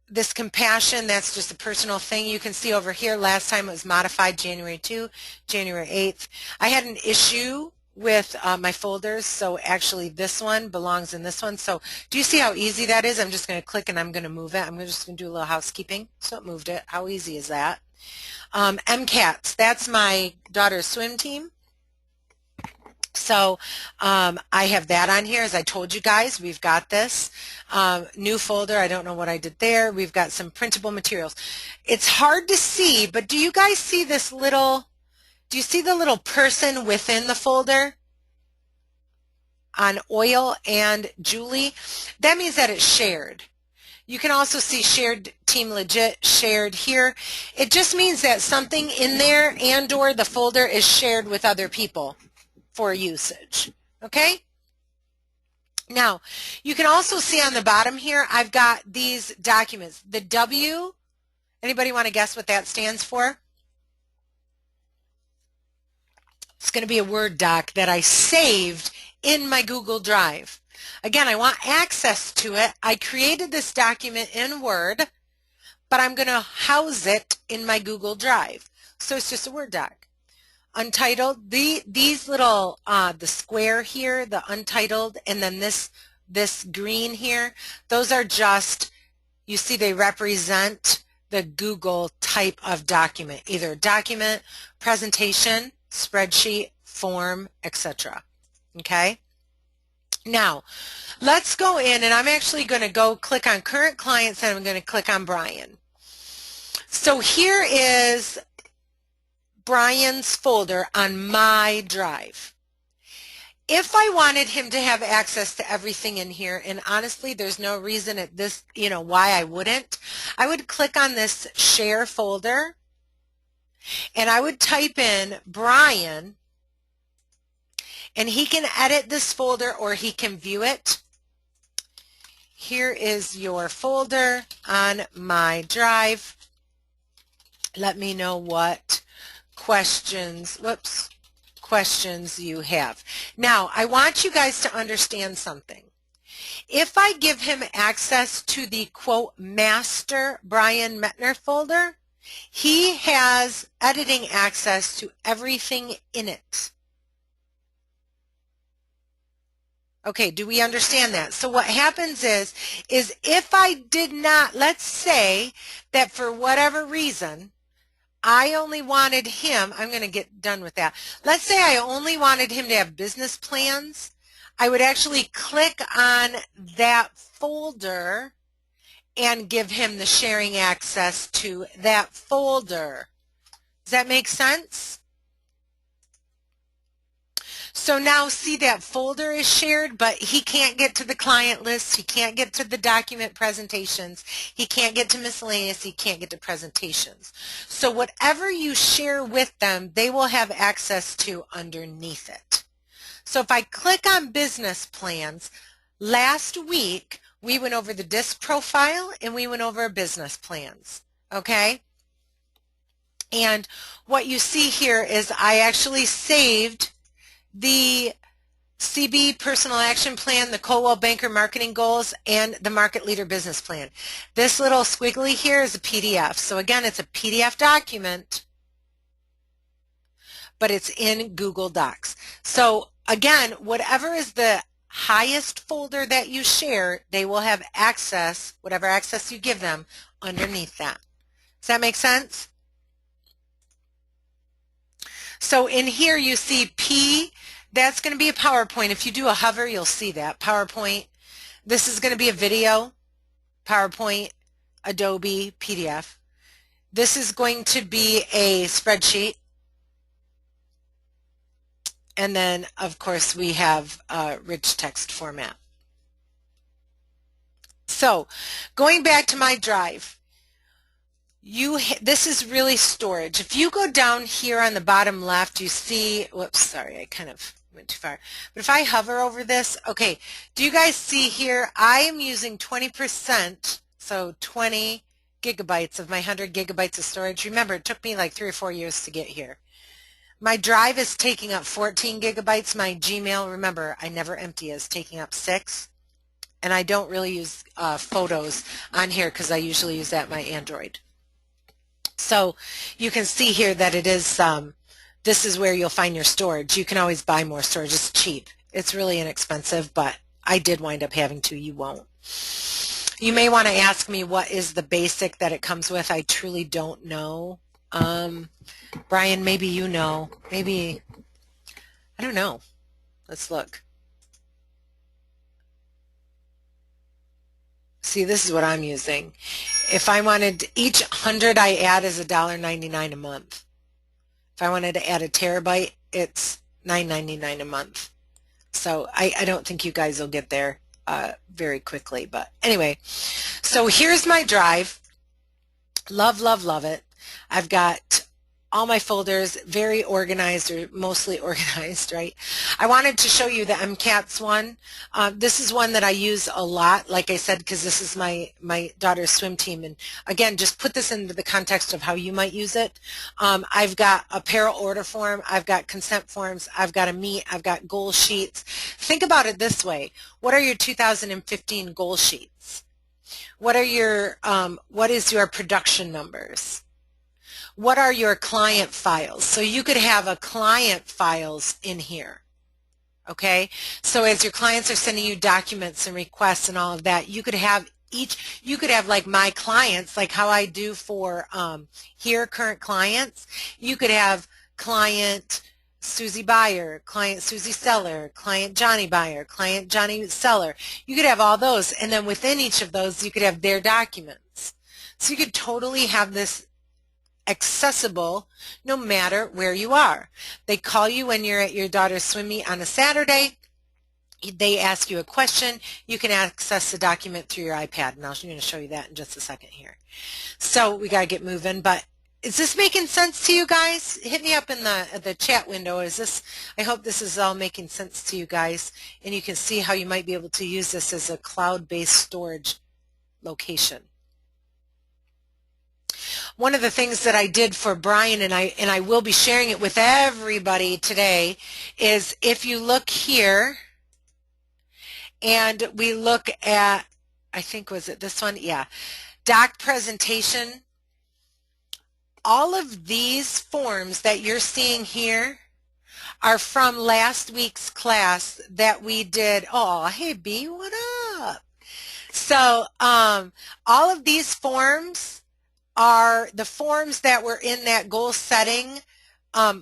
This compassion, that's just a personal thing. You can see over here, last time it was modified January 2, January 8th. I had an issue with my folders, so actually this one belongs in this one. So do you see how easy that is? I'm just going to click and I'm going to move it. I'm just going to do a little housekeeping. So it moved it. How easy is that? MCATs, that's my daughter's swim team. So I have that on here. As I told you guys, we've got this new folder. I don't know what I did there. We've got some printable materials. It's hard to see, but do you guys see this little, do you see the little person within the folder on oil and Julie? That means that it's shared. You can also see shared team legit, shared here. It just means that something in there and or the folder is shared with other people for usage, okay? Now, you can also see on the bottom here, I've got these documents. The W, anybody want to guess what that stands for? It's going to be a Word doc that I saved in my Google Drive. Again, I want access to it. I created this document in Word, but I'm going to house it in my Google Drive. So it's just a Word doc. Untitled, these little, the square here, the untitled, and then this green here, those are just, you see they represent the Google type of document, either a document, presentation, spreadsheet, form, etc. Okay? Now, let's go in, and I'm actually going to go click on current clients, and I'm going to click on Brian. So here is Brian's folder on my drive. If I wanted him to have access to everything in here, and honestly there's no reason at this, why I wouldn't, I would click on this share folder and I would type in Brian, and he can edit this folder or he can view it. Here is your folder on my drive. Let me know what questions you have. Now, I want you guys to understand something. If I give him access to the quote master Brian Metner folder, he has editing access to everything in it. Okay, do we understand that? So what happens is if I did not, let's say that for whatever reason, I only wanted him, I'm going to get done with that. Let's say I only wanted him to have business plans. I would actually click on that folder and give him the sharing access to that folder. Does that make sense? So now see that folder is shared, but he can't get to the client list, he can't get to the document presentations, he can't get to miscellaneous, he can't get to presentations. So whatever you share with them, they will have access to underneath it. So if I click on business plans, last week we went over the disc profile and we went over business plans, okay? And what you see here is I actually saved the CB Personal Action Plan, the Coldwell Banker Marketing Goals, and the Market Leader Business Plan. This little squiggly here is a PDF. So again, it's a PDF document, but it's in Google Docs. So again, whatever is the highest folder that you share, they will have access, whatever access you give them, underneath that. Does that make sense? So in here you see P, that's going to be a PowerPoint. If you do a hover, you'll see that. PowerPoint. This is going to be a video, PowerPoint, Adobe, PDF. This is going to be a spreadsheet. And then, of course, we have rich text format. So going back to my drive, this is really storage. If you go down here on the bottom left, you see, whoops, sorry, I kind of went too far. But if I hover over this, okay, do you guys see here, I am using 20%, so 20 gigabytes of my 100 gigabytes of storage. Remember, it took me like 3 or 4 years to get here. My drive is taking up 14 gigabytes. My Gmail, remember, I never empty, is taking up 6. And I don't really use photos on here because I usually use that my Android. So you can see here that it is, this is where you'll find your storage. You can always buy more storage. It's cheap. It's really inexpensive, but I did wind up having to. You won't. You may want to ask me what is the basic that it comes with. I truly don't know. Brian, maybe you know. Maybe, I don't know. Let's look. See, this is what I'm using. If I wanted, each 100 I add is $1.99 a month. If I wanted to add a terabyte, it's $9.99 a month. So I don't think you guys will get there very quickly. But anyway, so here's my drive. Love, love, love it. I've got all my folders very organized, or mostly organized, right? I wanted to show you the MCATS one. This is one that I use a lot, like I said, because this is my daughter's swim team. And again, just put this into the context of how you might use it. I've got a apparel order form. I've got consent forms. I've got a meet. I've got goal sheets. Think about it this way. What are your 2015 goal sheets? What is your production numbers? What are your client files? So you could have a client files in here, okay? So as your clients are sending you documents and requests and all of that, you could have like my clients, like how I do for here, current clients. You could have client Susie Buyer, client Susie Seller, client Johnny Buyer, client Johnny Seller. You could have all those, and then within each of those, you could have their documents. So you could totally have this accessible no matter where you are. They call you when you're at your daughter's swim meet on a Saturday. They ask you a question. You can access the document through your iPad, and I'm going to show you that in just a second here. So we got to get moving, but is this making sense to you guys? Hit me up in the chat window. I hope this is all making sense to you guys, and you can see how you might be able to use this as a cloud-based storage location. One of the things that I did for Brian, and I will be sharing it with everybody today, is if you look here and we look at, I think, was it this one? Yeah. Doc presentation. All of these forms that you're seeing here are from last week's class that we did. Oh, hey, B, what up? So all of these forms are the forms that were in that goal setting,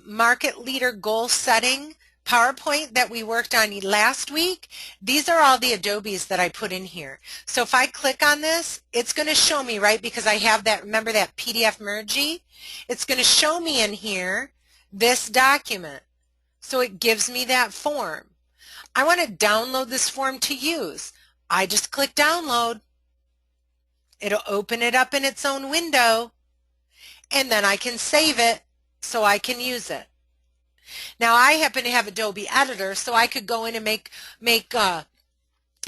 market leader goal setting PowerPoint that we worked on last week. These are all the Adobes that I put in here. So if I click on this, it's going to show me, right, because I have that, remember that PDF mergey? It's going to show me in here this document. So it gives me that form. I want to download this form to use. I just click download. It'll open it up in its own window, and then I can save it so I can use it. Now I happen to have Adobe Editor, so I could go in and make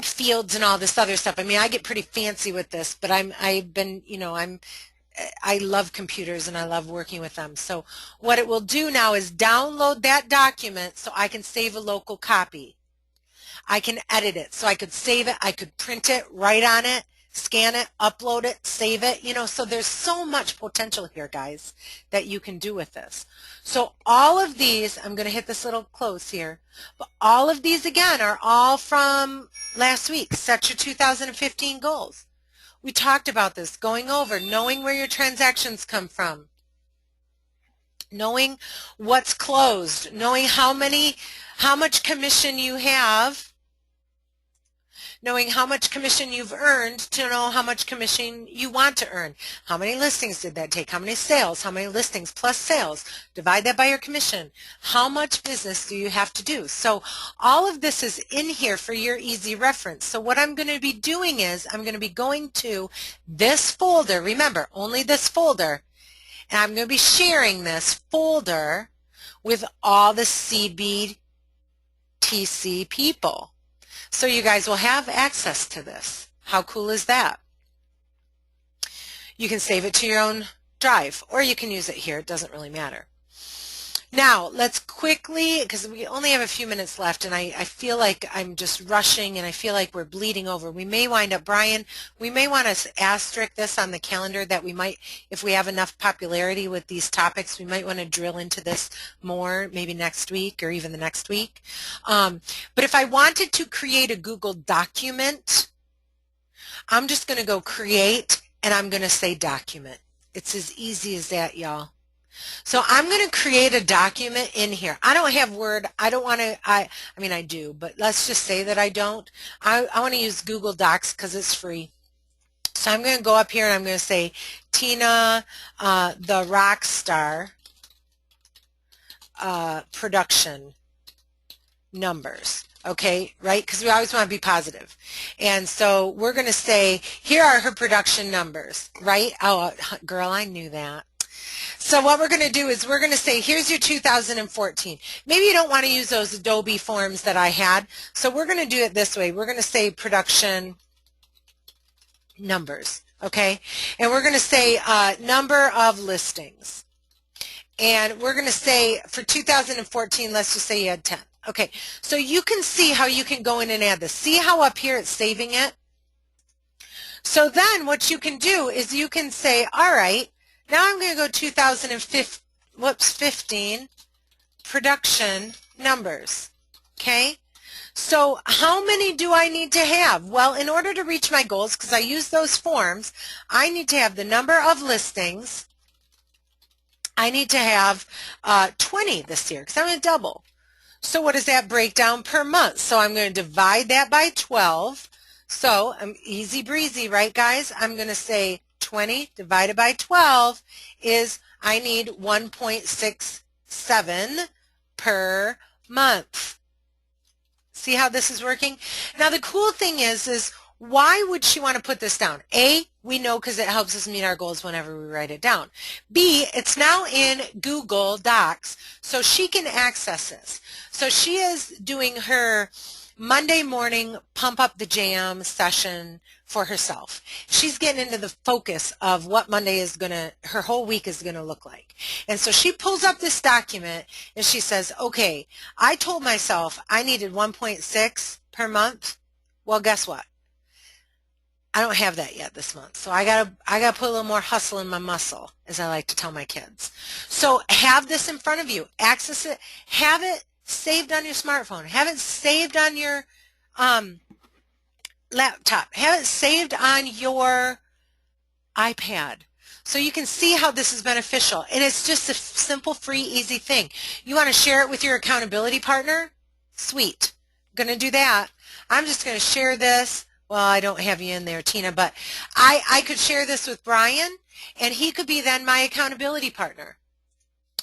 fields and all this other stuff. I mean, I get pretty fancy with this, but I love computers and I love working with them. So what it will do now is download that document so I can save a local copy. I can edit it, so I could save it, I could print it, write on it, scan it, upload it, save it, so there's so much potential here, guys, that you can do with this. So all of these, I'm going to hit this little close here, but all of these, again, are all from last week. Set your 2015 goals. We talked about this, going over, knowing where your transactions come from, knowing what's closed, knowing how much commission you have, knowing how much commission you've earned to know how much commission you want to earn. How many listings did that take? How many sales? How many listings plus sales? Divide that by your commission. How much business do you have to do? So all of this is in here for your easy reference. So what I'm going to be doing is I'm going to be going to this folder. Remember, only this folder. And I'm going to be sharing this folder with all the CBTC people. So you guys will have access to this. How cool is that? You can save it to your own drive, or you can use it here. It doesn't really matter. Now, let's quickly, because we only have a few minutes left, and I feel like I'm just rushing, and I feel like we're bleeding over. We may wind up, Brian, we may want to asterisk this on the calendar that we might, if we have enough popularity with these topics, we might want to drill into this more, maybe next week or even the next week. But if I wanted to create a Google document, I'm just going to go create, and I'm going to say document. It's as easy as that, y'all. So I'm going to create a document in here. I don't have Word. I don't want to, I mean, I do, but let's just say that I don't. I want to use Google Docs because it's free. So I'm going to go up here and I'm going to say Tina, the rock star, production numbers. Okay, right? Because we always want to be positive. And so we're going to say, here are her production numbers, right? Oh, girl, I knew that. So what we're going to do is we're going to say, here's your 2014. Maybe you don't want to use those Adobe forms that I had. So we're going to do it this way. We're going to say production numbers, okay? And we're going to say number of listings. And we're going to say for 2014, let's just say you had 10. Okay, so you can see how you can go in and add this. See how up here it's saving it? So then what you can do is you can say, all right, now I'm going to go 2015 production numbers, okay? So how many do I need to have? Well, in order to reach my goals, because I use those forms, I need to have the number of listings. I need to have 20 this year because I'm going to double. So what does that break down per month? So I'm going to divide that by 12. So I'm easy breezy, right, guys? I'm going to say 20 divided by 12 is I need 1.67 per month. See how this is working? Now the cool thing is why would she want to put this down? A, we know because it helps us meet our goals whenever we write it down. B, it's now in Google Docs, so she can access this. So she is doing her Monday morning pump up the jam session for herself. She's getting into the focus of what Monday is her whole week is going to look like. And so she pulls up this document and she says, okay, I told myself I needed 1.6 per month. Well, guess what? I don't have that yet this month. So I gotta put a little more hustle in my muscle, as I like to tell my kids. So have this in front of you. Access it. Have it saved on your smartphone. Have it saved on your laptop. Have it saved on your iPad. So you can see how this is beneficial. And it's just a simple, free, easy thing. You want to share it with your accountability partner? Sweet. I'm going to do that. I'm just going to share this. Well, I don't have you in there, Tina, but I could share this with Brian, and he could be then my accountability partner.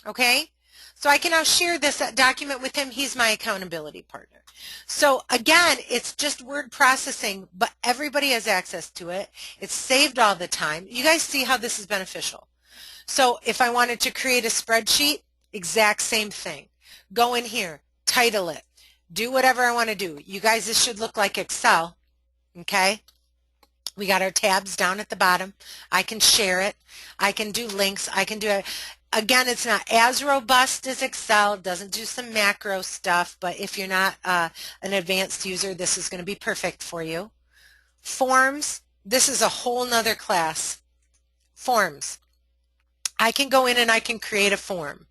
Okay? So I can now share this document with him. He's my accountability partner. So again, it's just word processing, but everybody has access to it. It's saved all the time. You guys see how this is beneficial. So if I wanted to create a spreadsheet, exact same thing. Go in here, title it, do whatever I want to do. You guys, this should look like Excel. Okay, we got our tabs down at the bottom. I can share it. I can do links. I can do it. Again, it's not as robust as Excel. It doesn't do some macro stuff, but if you're not an advanced user, this is going to be perfect for you. Forms, this is a whole nother class. Forms. I can go in and I can create a form.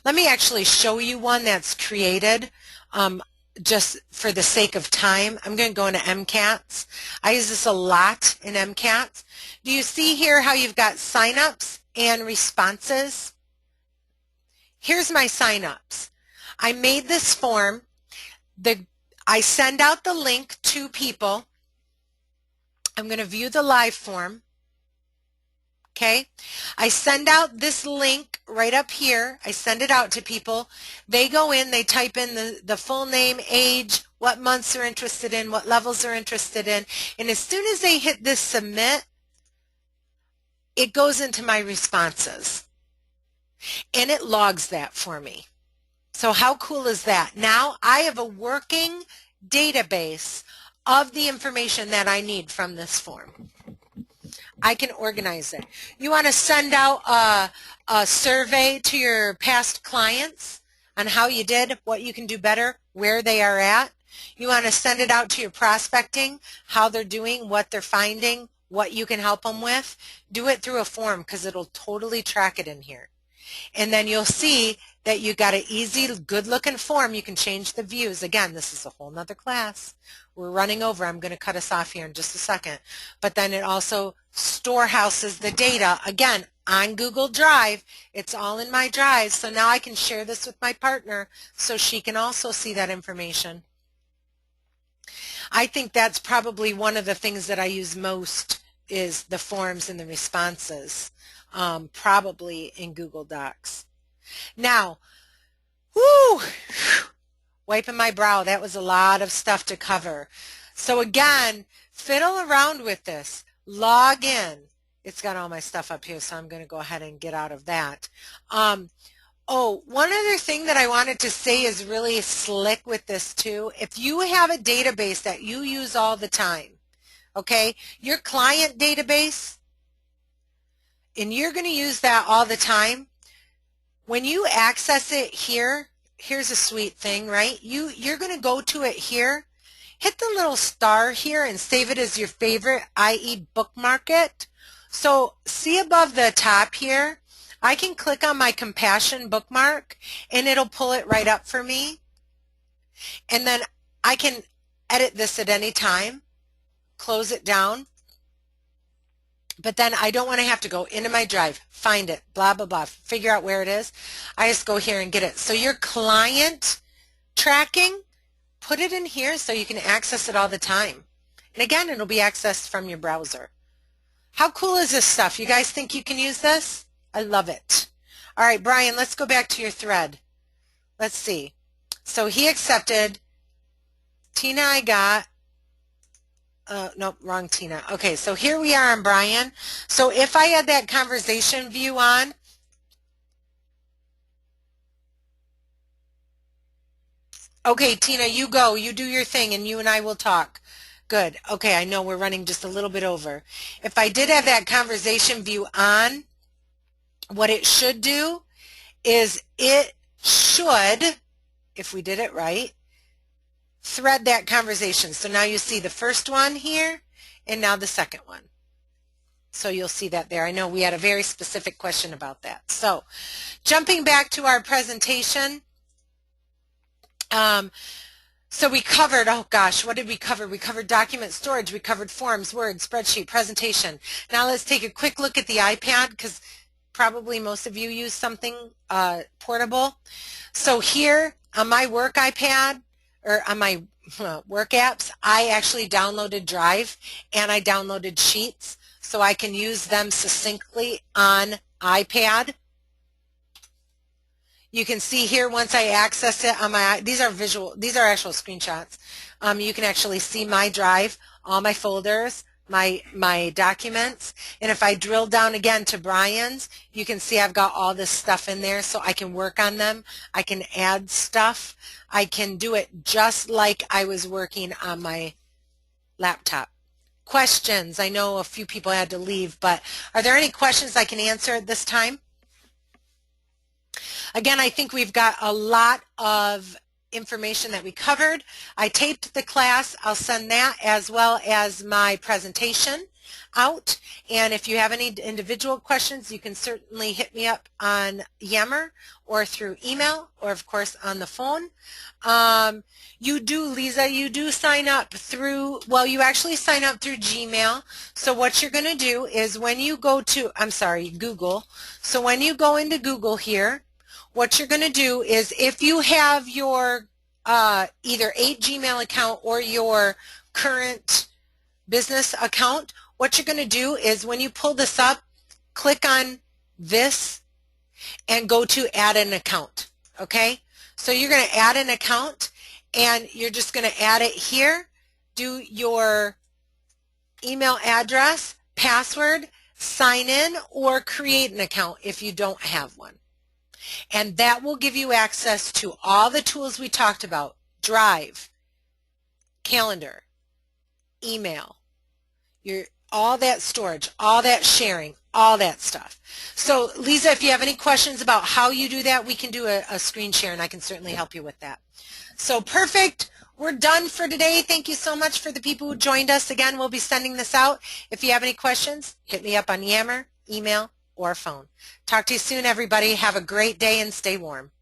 Let me actually show you one that's created. Just for the sake of time, I'm going to go into MCATs. I use this a lot in MCATs. Do you see here how you've got signups and responses? Here's my signups. I made this form. I send out the link to people. I'm going to view the live form. Okay, I send out this link right up here. I send it out to people. They go in, they type in the full name, age, what months they're interested in, what levels they're interested in, and as soon as they hit this submit, it goes into my responses, and it logs that for me. So how cool is that? Now I have a working database of the information that I need from this form. I can organize it. You want to send out a survey to your past clients on how you did, what you can do better, where they are at. You want to send it out to your prospecting, how they're doing, what they're finding, what you can help them with. Do it through a form because it'll totally track it in here. And then you'll see that you got an easy, good-looking form. You can change the views. Again, this is a whole nother class. We're running over. I'm going to cut us off here in just a second. But then it also storehouses the data, again, on Google Drive. It's all in my drive. So now I can share this with my partner so she can also see that information. I think that's probably one of the things that I use most is the forms and the responses, probably in Google Docs. Now, whoo, wiping my brow, that was a lot of stuff to cover. So again, fiddle around with this. Log in. It's got all my stuff up here, so I'm going to go ahead and get out of that. Oh, one other thing that I wanted to say is really slick with this too. If you have a database that you use all the time, okay, your client database, and you're going to use that all the time, when you access it here, here's a sweet thing, right? You're going to go to it here, hit the little star here and save it as your favorite, i.e. bookmark it. So see above the top here, I can click on my Compassion bookmark and it'll pull it right up for me. And then I can edit this at any time, close it down. But then I don't want to have to go into my drive, find it, blah, blah, blah, figure out where it is. I just go here and get it. So your client tracking, put it in here so you can access it all the time. And again, it'll be accessed from your browser. How cool is this stuff? You guys think you can use this? I love it. All right, Brian, let's go back to your thread. Let's see. So he accepted. Tina, I got. Nope, wrong Tina. Okay, so here we are on Brian. So if I had that conversation view on, okay, Tina, you go. You do your thing, and you and I will talk. Good. Okay, I know we're running just a little bit over. If I did have that conversation view on, what it should do is it should, if we did it right, thread that conversation. So now you see the first one here and now the second one. So you'll see that there. I know we had a very specific question about that. So jumping back to our presentation, so we covered, oh gosh, what did we cover? We covered document storage, we covered forms, Word, spreadsheet, presentation. Now let's take a quick look at the iPad because probably most of you use something portable. So here on my work iPad, or on my work apps, I actually downloaded Drive and I downloaded Sheets so I can use them succinctly on iPad. You can see here once I access it on my, these are actual screenshots. You can actually see my Drive, all my folders, my documents, and if I drill down again to Brian's, you can see I've got all this stuff in there so I can work on them. I can add stuff. I can do it just like I was working on my laptop. Questions? I know a few people had to leave, but are there any questions I can answer at this time? Again, I think we've got a lot of information that we covered. I taped the class. I'll send that as well as my presentation out. And if you have any individual questions, you can certainly hit me up on Yammer or through email or, of course, on the phone. Lisa, you do sign up through, well, you actually sign up through Gmail. So what you're going to do is when you go to, Google. So when you go into Google here, what you're going to do is if you have your either 8 Gmail account or your current business account, what you're going to do is when you pull this up, click on this and go to add an account. Okay? So you're going to add an account and you're just going to add it here. Do your email address, password, sign in, or create an account if you don't have one. And that will give you access to all the tools we talked about: Drive, Calendar, email, all that storage, all that sharing, all that stuff. So Lisa, if you have any questions about how you do that, we can do a screen share and I can certainly help you with that. So perfect. We're done for today. Thank you so much for the people who joined us. Again, we'll be sending this out. If you have any questions, hit me up on Yammer, email, or phone. Talk to you soon, everybody. Have a great day and stay warm.